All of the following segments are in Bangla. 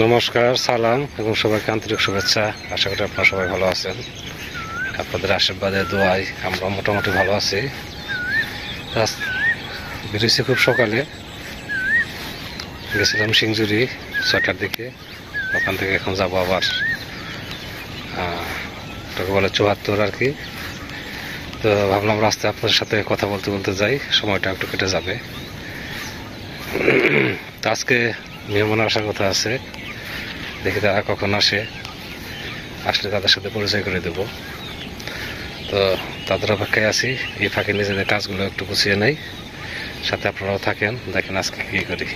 নমস্কার, সালাম এবং সবাইকে আন্তরিক শুভেচ্ছা। আশা করি আপনারা সবাই ভালো আছেন। আপনাদের আশীর্বাদে দোয়ায় আমরা মোটামুটি ভালো আছি। বেরিয়েছি খুব সকালে, গেছিলাম সিংজুরি ৬টার দিকে। ওখান থেকে এখন যাবো আবার ওটাকে বলে ৭৪ আর কি। তো ভাবলাম রাস্তায় আপনাদের সাথে কথা বলতে বলতে যাই, সময়টা একটু কেটে যাবে। তো আজকে মেহমান আসার কথা আছে, দেখি তারা কখন আসলে তাদের সাথে পরিচয় করে দেব। তো তাদের অপেক্ষায় আছি। এই ফাঁকে নিজেদের কাজগুলো একটু গুছিয়ে নেই, সাথে আপনারাও থাকেন, দেখেন আজকে কী করি।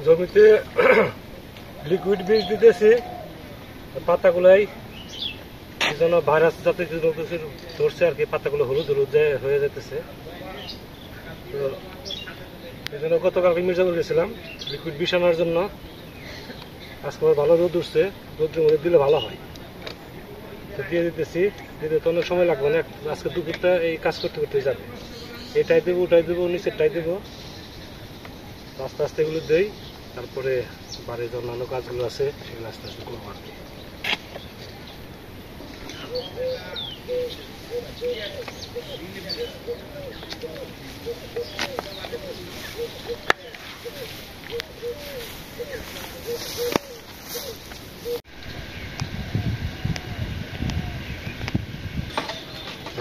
জমিতে লিকুইড বীজ দিতেছি, পাতাগুলাই কি যেন ভাইরাস জাতীয় কিছু ধরছে আর কি, পাতাগুলো হলুদ হলুদ হয়ে যেতেছে। তো এই জন্য গতকালকে মির্জাপুর গেছিলাম লিকুইড বিষ আনার জন্য। আজকে ভালো রোদ উঠছে, রোদের মধ্যে দিলে ভালো হয়। তো দিয়ে দিতেছি, দিতে তো অনেক সময় লাগবে না, আজকে দুপুরটা এই কাজ করতে করতে যাবে। এটাই দেবো, ওটাই দেবো, নিচেরটাই দেবো, আস্তে আস্তে এগুলো দেই। তারপরে বাড়ির যে অন্যান্য কাজগুলো আছে সেগুলো আস্তে আস্তে করবো আর কি।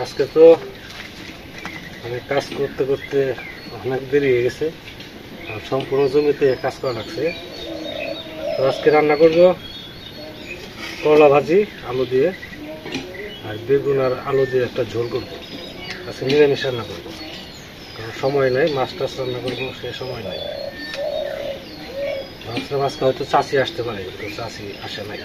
আজকে তো আমি কাজ করতে করতে অনেক দেরি হয়ে গেছে, সম্পূর্ণ জমিতে কাজ করা লাগছে। তো আজকে রান্না করব করলা ভাজি আলু দিয়ে, আর বেগুন আর আলু দিয়ে একটা ঝোল করবো। আজকে নিরামিষ রান্না করবো, কারণ সময় নাই, মাছ টাছ রান্না করবো সে সময় নাই। ভাবছিলাম আজকে হয়তো চাষি আসতে পারে, কিন্তু চাষি আসে নাই।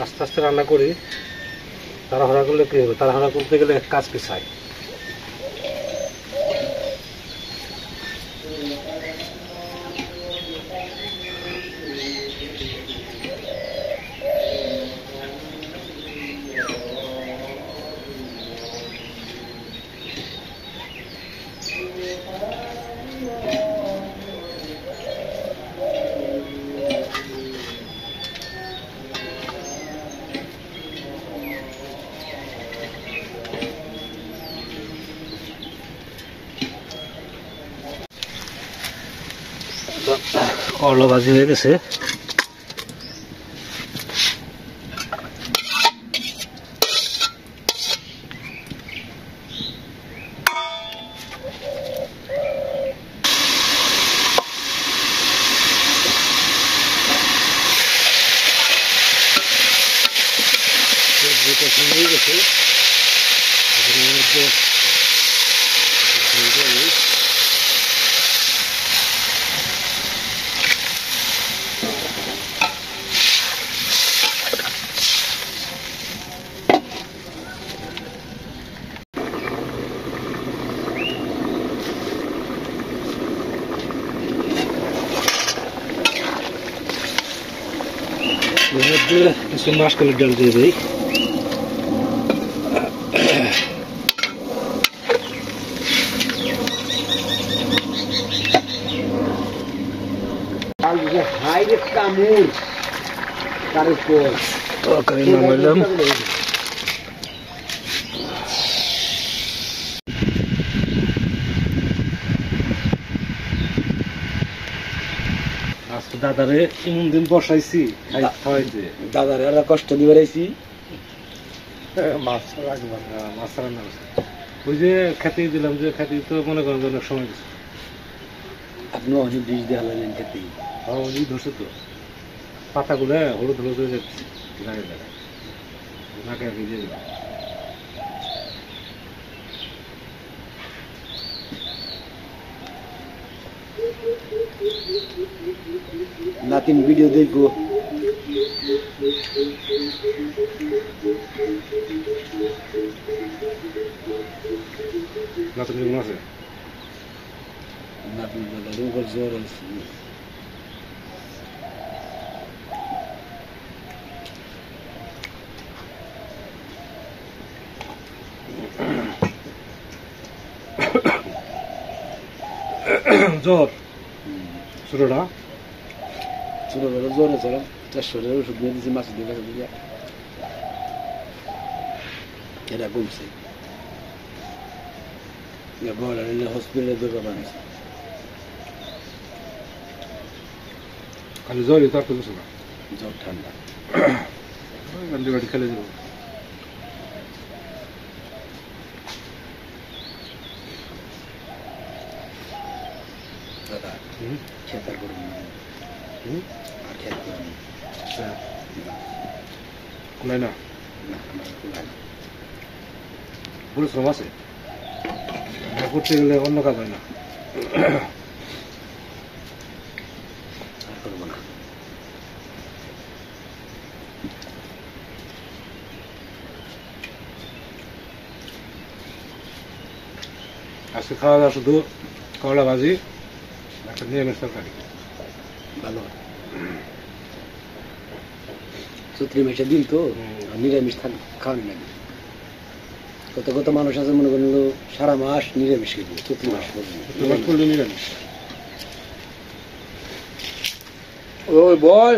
আস্তে আস্তে রান্না করি, তাড়াহুড়া করলে কি হবে? তাড়াহুড়া করতে গেলে কাজ পিছায়। করলা ভাজি হয়ে গেছে। হয়ে গেছে এখানের মধ্যে কিছু মাসকলের ডাল দিয়ে দিই। তরকারি নামাইলাম। আজকে দাদারে এমন দিন বসাইছি খাওয়াইতে, দাদারে আর কষ্ট দিয়ে বেড়াইছি। মাছ রাখবো মাছ রান্না করছে। ওই যে খেতে দিলাম, যে খেতে তো মনে করেন অনেক সময় গেছে। আপনি অনেক বিষ দিয়ে হালালেন খেতেই। ওই ধরছে তো পাতাগুলো হলুদ হলুদ হয়ে যাচ্ছে জায়গায় জায়গায়, নাকে আগে দিয়ে দিলাম। নাতিন ভিডিও দেখবো। নাতিন কেমন আছে? নাতিন দাদার উপর জ্বর আছে। জ্বর ছোটটা ছোটবেলা জ্বর আছে, 400 টাকার ওষুধ নিয়ে দিয়েছি মাছ দিয়ে কাছে দিয়ে, এটা কমছে। বড় হসপিটালে দরকার বানিয়েছে। খালি জ্বরই, তার তো কিছু না। জ্বর ঠান্ডা অ্যান্টিবায়োটিক খেলে দেবো। দাদা খেতার করুন আর খেত করুন নাই না, না, আমার কুলায় না। পরিশ্রম আছে, করতে গেলে অন্য কাজ হয় না। আর করবো না। আজকে খাওয়া দাওয়া শুধু করলা ভাজি, একটা নিরামিষ তরকারি। ভালো চৈত্রি মাসে দিন তো নিরামিষ খাওয়ানি লাগে। কত কত মানুষ আছে মনে করেন সারা মাস নিরামিষ খেতে, চৈত্রি মাস পর্যন্ত। করলে নিরামিষ। ওই বল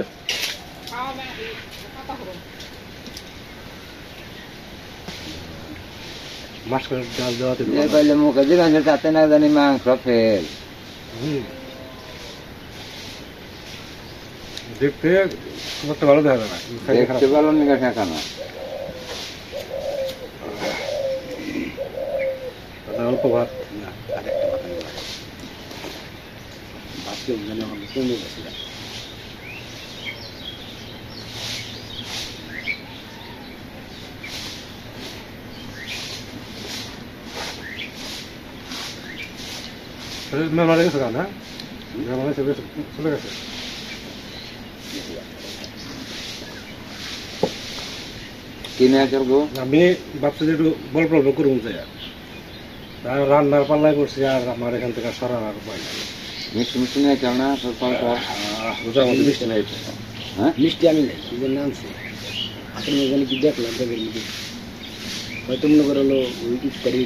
মাছ করে ডাল দেওয়াতে পাইলে মুখে দিবেন তাতে না জানি মাংস ফেল। দেখতে খুব একটা ভালো দেখা যায় না, দেখতে ভালো নিকা ঠেকা না। অল্প ভাত। না, আরেকটা কথা বলা ভাবতে যেন আমাকে কমে গেছিলাম। মেহমান গেছে কেন? হ্যাঁ, মেহমান চলে গেছে। কিনে চলবো আমি ভাবছি যে একটু গল্প গল্প করবো চাই, আর রান্নার পাল্লাই করছি, আর আমার এখান থেকে সরার আর উপায় নেই। মিষ্টি মিষ্টি নিয়ে চল না রোজার মধ্যে মিষ্টি নাই। হ্যাঁ মিষ্টি আমি নাই, কি যেন আনছে হাতের মধ্যে কি দেখলাম ব্যাগের মধ্যে, হয়তো মনে করে হলো ওই ইফতারি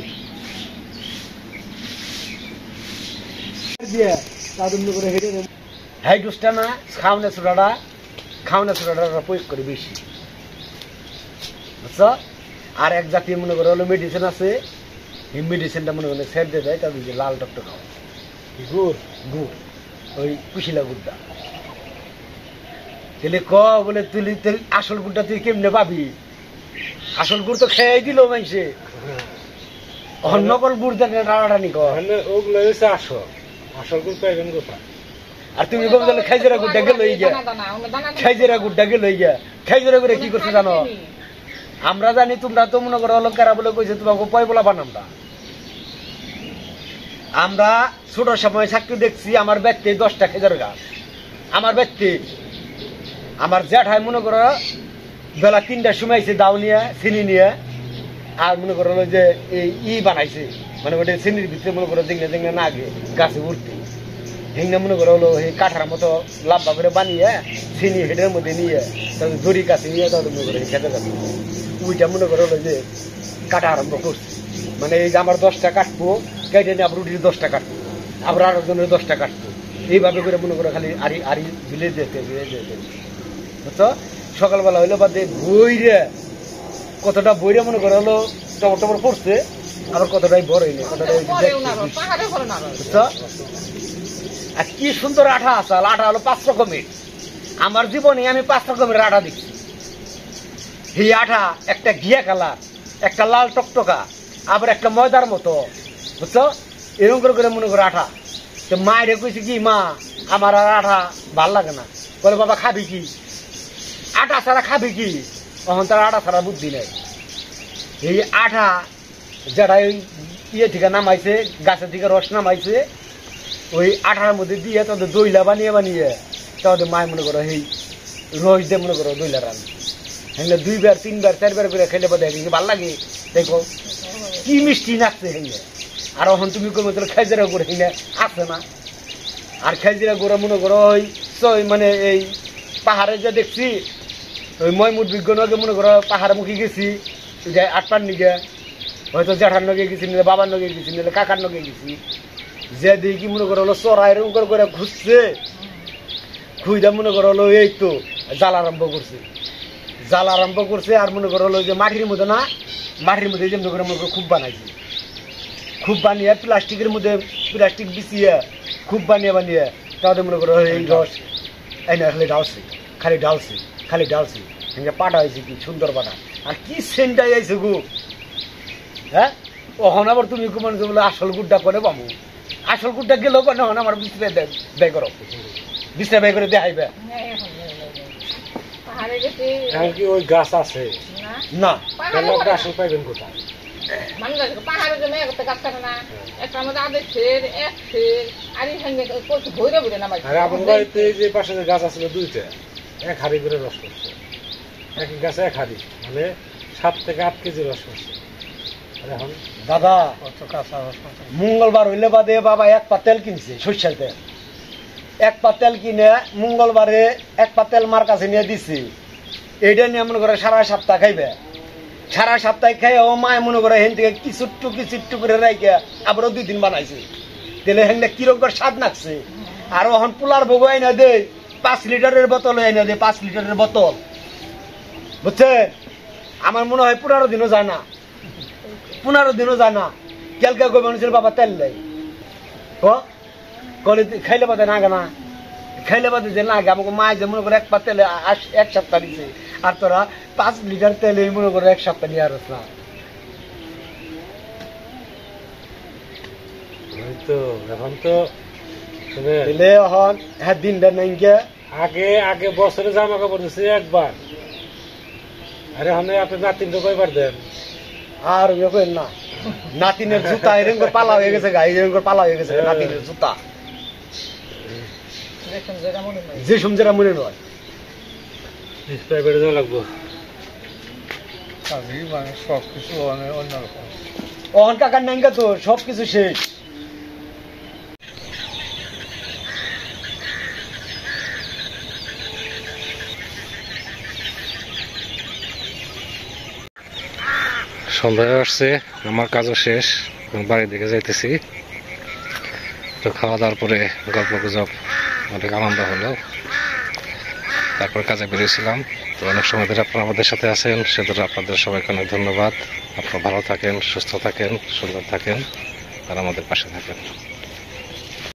হ্যাঁ ডোজটা না খাওয়ানো ছোটাটা প্রয়োগ করে বেশি, বুঝছো? আর এক জাতীয় মনে করে হলো মেডিসিন আছে, এই মেডিসিনটা মনে করে সেট দিয়ে দেয়, তাদের যে লাল টকটা খাওয়া গুড় গুড় ওই কুশিলা গুড়টা। তাহলে বলে তুই আসল গুড়টা তুই কেমনে পাবি? আসল গুড় তো খেয়ে দিল মানুষে, নকল গুড় দেখে টানাটানি কর। ওগুলো হচ্ছে আসল, আসল গুড় পাইবেন কোথায়? আর তুমি বললে খাইজেরা গুড়টা গেল খাইজেরা গুড়টা গেল খাইজেরা করে কি করছে জানো? আমরা জানি তোমরা তো মনে করো অলঙ্কারা বলে কইছে তোমাকে পয় বলা বানামটা। আমরা ছোট সময় থাকতে দেখছি আমার ব্যক্তি 10টা খেজুর গাছ, আমার ব্যক্তি আমার জ্যাঠাই মনে করো বেলা 3টার সময় আইছে দাও নিয়ে চিনি নিয়ে, আর মনে করো যে এই বানাইছে মানে ওটা চিনির ভিতরে মনে করো দেখলে দেখলে না আগে গাছে উঠতে হেঙ্গা মনে করো হলো এই কাঠার মতো লাভবা করে বানিয়ে চিনি হেডের মধ্যে নিয়ে তাদের দড়ি কাছে নিয়ে তাদের মনে করো খেতে যাবে। ওইটা মনে করো হলো যে কাটা আরম্ভ করছে, মানে এই যে আমার 10টা কাটবো কেটে নিয়ে আবার রুটির 10টা কাটবো, আবার আরো জনের 10টা কাটবো, এইভাবে করে মনে করো খালি আরি ঝুলে যেতে বুঝছো। সকালবেলা হইলো বাদে বইরে কতটা বইরে মনে করো হলো টমর টমর পড়ছে, আবার কতটাই বড় হইলে কতটাই বুঝছো। আর কি সুন্দর আঠা আসাল, আঠা হলো 5 রকমের। আমার জীবনে আমি 5 রকমের আঠা দেখছি। এই আঠা একটা ঘিয়া কালার, একটা লাল টকটকা, আবার একটা ময়দার মতো, বুঝছো। এরকম করে মনে করো আঠা। তো মায়ের কইছে কি, মা আমার আর আঠা ভাল লাগে না। বলে বাবা খাবি কি? আটা ছাড়া খাবি কি? তখন তার আটা ছাড়া বুদ্ধি নেই। এই আঠা যেটা ওই ইয়ে থেকে নামাইছে, গাছের থেকে রস নামাইছে, ওই আঠার মধ্যে দিয়ে তাদের দইলা বানিয়ে বানিয়ে তাদের মায় মনে করো এই রস দিয়ে মনে করো দইলা রান হেঙ্গে 2বার 3বার 4বার করে খেলে বোধ হয় ভাল লাগে। দেখো কি মিষ্টি নাচছে হেঙ্গে। আর এখন তুমি কমে তোর খেজুরা গুড় হেঙ্গে আছে না। আর খেজুরা গুড়া মনে করো ওই মানে এই পাহাড়ে যে দেখছি ওই ময়মুট বিজ্ঞানকে মনে করো পাহাড়ে মুখে গেছি যে 8 নিগে, হয়তো জ্যাঠার নগে গেছি, নিলে বাবার নগে গেছি, নিলে কাকার নগে গেছি, যে দেখি মনে করো হলো চড়া এরকম করে ঘুরছে, খুঁজা মনে করো হলো এই তো জাল আরম্ভ করছে। আর মনে করো হলো যে মাটির মধ্যে না, মাটির মধ্যে যেমন করে মনে করো খুব বানাইছে, খুব বানিয়ে প্লাস্টিকের মধ্যে প্লাস্টিক বিছিয়ে খুব বানিয়ে তাদের মনে করো এই রস এই না খালি ঢালছে সঙ্গে পাটা হয়েছে কি সুন্দর পাটা। আর কি সেন্টাই আইছে গো, হ্যাঁ। ওখানে আবার তুমি মনে করো আসল গুড়টা করে পাবো, আসল গুড়টা গেলেও কেন আমার বিছটা ব্যয় করো, বিছটা ব্যয় করে দেখাইবে কি ওই গাছ আছে না। আসল পাইবেন কোথায়? আপনার বাড়িতে যে পাশে গাছ আছিল 2টা, 1 হাড়ি করে রস করছে, এক গাছে 1 হাড়ি, মানে 7 থেকে 8 কেজি রস করছে। এখন দাদা মঙ্গলবার হইলে বাদে বাবা 1 পা তেল কিনছে, সরষের তেল 1 পা তেল কিনে মঙ্গলবারে 1 পা তেল মার কাছে নিয়ে দিছি। এইটা নিয়ে মনে করে সারা সপ্তাহ খাইবে, সারা সপ্তাহে খাই ও মায় মনে করে হেন থেকে কিছু করে রাইকে আবারও 2 দিন বানাইছে। তেলে হেনটা কিরকম স্বাদ নাকছে। আর ওখান পোলার ভোগ আইনা দে 5 লিটারের বোতল আইনা দে, 5 লিটারের বোতল, বুঝছে। আমার মনে হয় 15 দিনও যায় না, 15 দিনও যায় না। কেলকা গো মানুষের বাবা তেল দেয় কলে খাইলে বাদে না গানা, খাইলে বাদে যে না গে আমাকে মায় যে মনে করে 1 পা তেলে 1 সপ্তাহ দিছে, আর তোরা 5 লিটার তেলে মনে করে 1 সপ্তাহ নিয়ে আসছ না। এখন তো হ্যাঁ দিনটা নাই আগে বছরে জামা কাপড় দিচ্ছে 1 বার, আরে এখন আপনি নাতিনটা কয়বার দেন? আর না, নাতিনের জুতা এরকম করে পালা হয়ে গেছে, গাই এরকম করে পালা হয়ে গেছে নাতিনের জুতা, যে সমঝেরা মনে নয়। প্রাইভেটে যাওয়া লাগবো, সবকিছু অন্যরকম। অহন কাকার নাঙ্গা তো সবকিছু শেষ। সন্ধ্যা আসছে, আমার কাজও শেষ, বাড়ির দিকে যাইতেছি। তো খাওয়া দাওয়ার পরে গল্প গুজব অনেক আনন্দ হলো, তারপর কাজে বেরিয়েছিলাম। তো অনেক সময় ধরে আপনারা আমাদের সাথে আছেন, সেজন্য আপনাদের সবাইকে অনেক ধন্যবাদ। আপনারা ভালো থাকেন, সুস্থ থাকেন, সুন্দর থাকেন, আর আমাদের পাশে থাকেন।